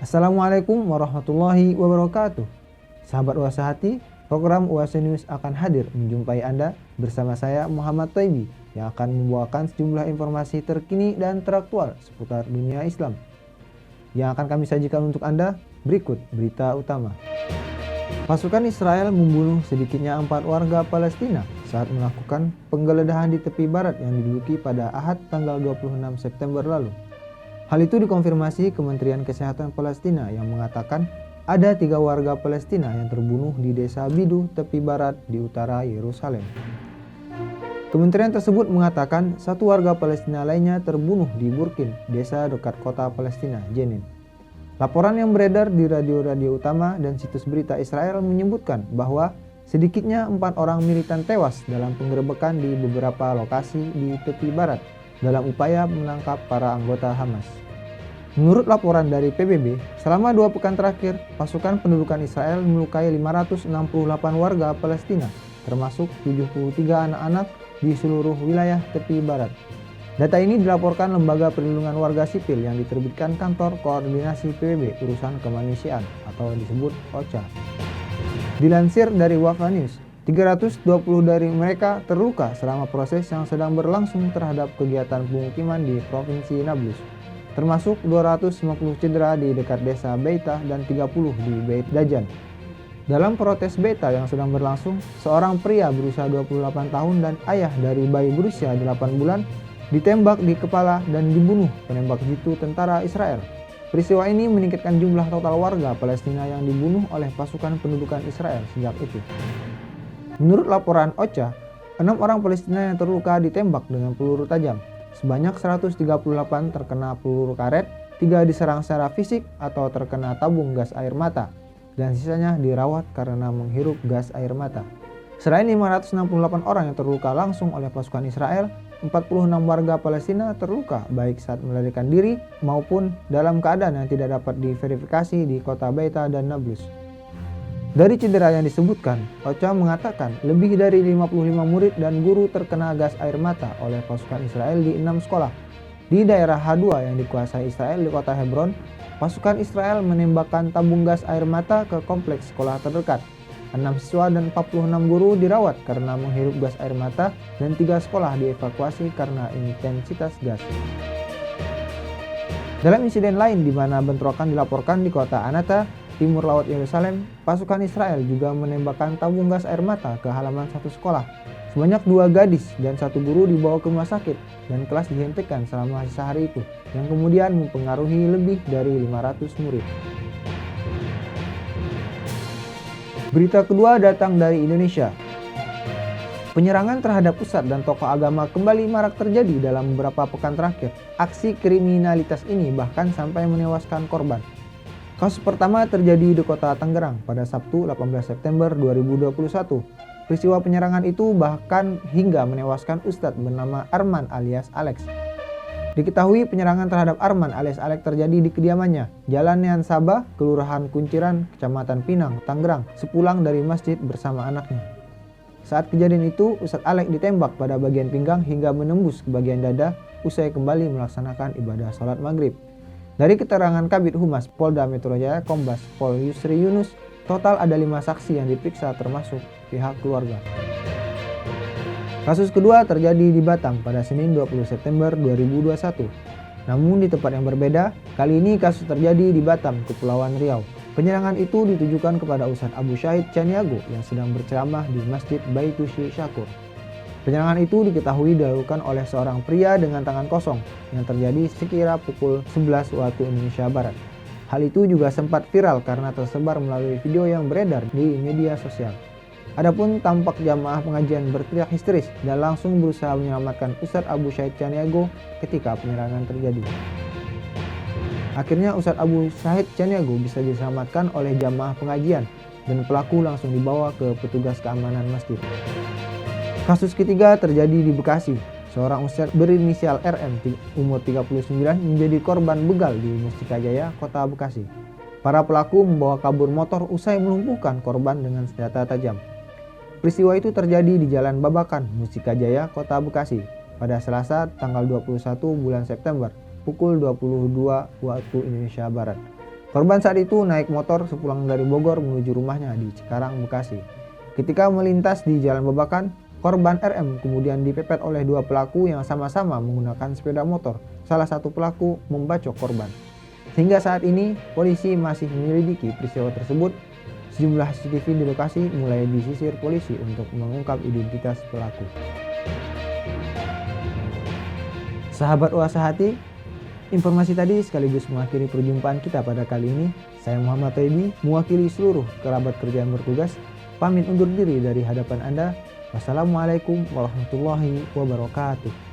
Assalamualaikum warahmatullahi wabarakatuh. Sahabat UAS Hati, program UAS News akan hadir menjumpai Anda bersama saya Muhammad Thaibi yang akan membawakan sejumlah informasi terkini dan teraktual seputar dunia Islam. Yang akan kami sajikan untuk Anda berikut berita utama. Pasukan Israel membunuh sedikitnya 4 warga Palestina saat melakukan penggeledahan di tepi barat yang diduduki pada Ahad tanggal 26 September lalu. Hal itu dikonfirmasi Kementerian Kesehatan Palestina yang mengatakan ada 3 warga Palestina yang terbunuh di desa Bidu, tepi barat di utara Yerusalem. Kementerian tersebut mengatakan 1 warga Palestina lainnya terbunuh di Burkin, desa dekat kota Palestina, Jenin. Laporan yang beredar di radio-radio utama dan situs berita Israel menyebutkan bahwa sedikitnya 4 orang militan tewas dalam penggerebekan di beberapa lokasi di tepi barat dalam upaya menangkap para anggota Hamas. Menurut laporan dari PBB, selama 2 pekan terakhir, pasukan pendudukan Israel melukai 568 warga Palestina, termasuk 73 anak-anak di seluruh wilayah tepi barat. Data ini dilaporkan Lembaga Perlindungan Warga Sipil yang diterbitkan Kantor Koordinasi PBB Urusan Kemanusiaan atau disebut OCHA. Dilansir dari Wafa News, 320 dari mereka terluka selama proses yang sedang berlangsung terhadap kegiatan pemukiman di Provinsi Nablus, termasuk 250 cedera di dekat desa Beita dan 30 di Beit Dajan. Dalam protes Beita yang sedang berlangsung, seorang pria berusia 28 tahun dan ayah dari bayi berusia 8 bulan ditembak di kepala dan dibunuh penembak jitu tentara Israel. Peristiwa ini meningkatkan jumlah total warga Palestina yang dibunuh oleh pasukan pendudukan Israel sejak itu. Menurut laporan OCHA, 6 orang Palestina yang terluka ditembak dengan peluru tajam. Sebanyak 138 terkena peluru karet, 3 diserang secara fisik atau terkena tabung gas air mata, dan sisanya dirawat karena menghirup gas air mata. Selain 568 orang yang terluka langsung oleh pasukan Israel, 46 warga Palestina terluka baik saat melarikan diri maupun dalam keadaan yang tidak dapat diverifikasi di kota Beita dan Nablus. Dari cedera yang disebutkan, OCHA mengatakan lebih dari 55 murid dan guru terkena gas air mata oleh pasukan Israel di 6 sekolah. Di daerah H2 yang dikuasai Israel di kota Hebron, pasukan Israel menembakkan tabung gas air mata ke kompleks sekolah terdekat. 6 siswa dan 46 guru dirawat karena menghirup gas air mata dan 3 sekolah dievakuasi karena intensitas gas. Dalam insiden lain di mana bentrokan dilaporkan di kota Anata, timur laut Yerusalem, pasukan Israel juga menembakkan tabung gas air mata ke halaman satu sekolah. Sebanyak 2 gadis dan 1 guru dibawa ke rumah sakit dan kelas dihentikan selama sisa hari itu, yang kemudian mempengaruhi lebih dari 500 murid. Berita kedua datang dari Indonesia. Penyerangan terhadap ustadz dan tokoh agama kembali marak terjadi dalam beberapa pekan terakhir. Aksi kriminalitas ini bahkan sampai menewaskan korban. Kasus pertama terjadi di kota Tangerang pada Sabtu 18 September 2021. Peristiwa penyerangan itu bahkan hingga menewaskan ustadz bernama Arman alias Alex. Diketahui penyerangan terhadap Arman alias Alex terjadi di kediamannya, Jalan Nian Sabah, Kelurahan Kunciran, Kecamatan Pinang, Tangerang, sepulang dari masjid bersama anaknya. Saat kejadian itu, Ustadz Alex ditembak pada bagian pinggang hingga menembus ke bagian dada usai kembali melaksanakan ibadah sholat maghrib. Dari keterangan Kabid Humas Polda Metro Jaya Kombes Pol Yusri Yunus, total ada 5 saksi yang diperiksa termasuk pihak keluarga. Kasus kedua terjadi di Batam pada Senin 20 September 2021. Namun di tempat yang berbeda, kali ini kasus terjadi di Batam, Kepulauan Riau. Penyerangan itu ditujukan kepada Ustadz Abu Syahid Caniago yang sedang berceramah di Masjid Baitushi Syakur. Penyerangan itu diketahui dilakukan oleh seorang pria dengan tangan kosong yang terjadi sekira pukul 11 waktu Indonesia Barat. Hal itu juga sempat viral karena tersebar melalui video yang beredar di media sosial. Adapun tampak jamaah pengajian berteriak histeris dan langsung berusaha menyelamatkan Ustadz Abu Syahid Caniago ketika penyerangan terjadi. Akhirnya Ustadz Abu Syahid Caniago bisa diselamatkan oleh jamaah pengajian dan pelaku langsung dibawa ke petugas keamanan masjid. Kasus ketiga terjadi di Bekasi. Seorang ustadz berinisial RM umur 39 menjadi korban begal di Mustika Jaya, Kota Bekasi. Para pelaku membawa kabur motor usai melumpuhkan korban dengan senjata tajam. Peristiwa itu terjadi di Jalan Babakan, Mustika Jaya, Kota Bekasi pada Selasa tanggal 21 bulan September pukul 22 waktu Indonesia Barat. Korban saat itu naik motor sepulang dari Bogor menuju rumahnya di Cikarang, Bekasi. Ketika melintas di Jalan Babakan, korban RM kemudian dipepet oleh dua pelaku yang sama-sama menggunakan sepeda motor. Salah satu pelaku membacok korban. Hingga saat ini, polisi masih menyelidiki peristiwa tersebut. Sejumlah CCTV di lokasi mulai disisir polisi untuk mengungkap identitas pelaku. Sahabat Oase Hati, informasi tadi sekaligus mengakhiri perjumpaan kita pada kali ini. Saya Muhammad Toibi, mewakili seluruh kerabat kerja yang bertugas, pamit undur diri dari hadapan Anda. Wassalamualaikum warahmatullahi wabarakatuh.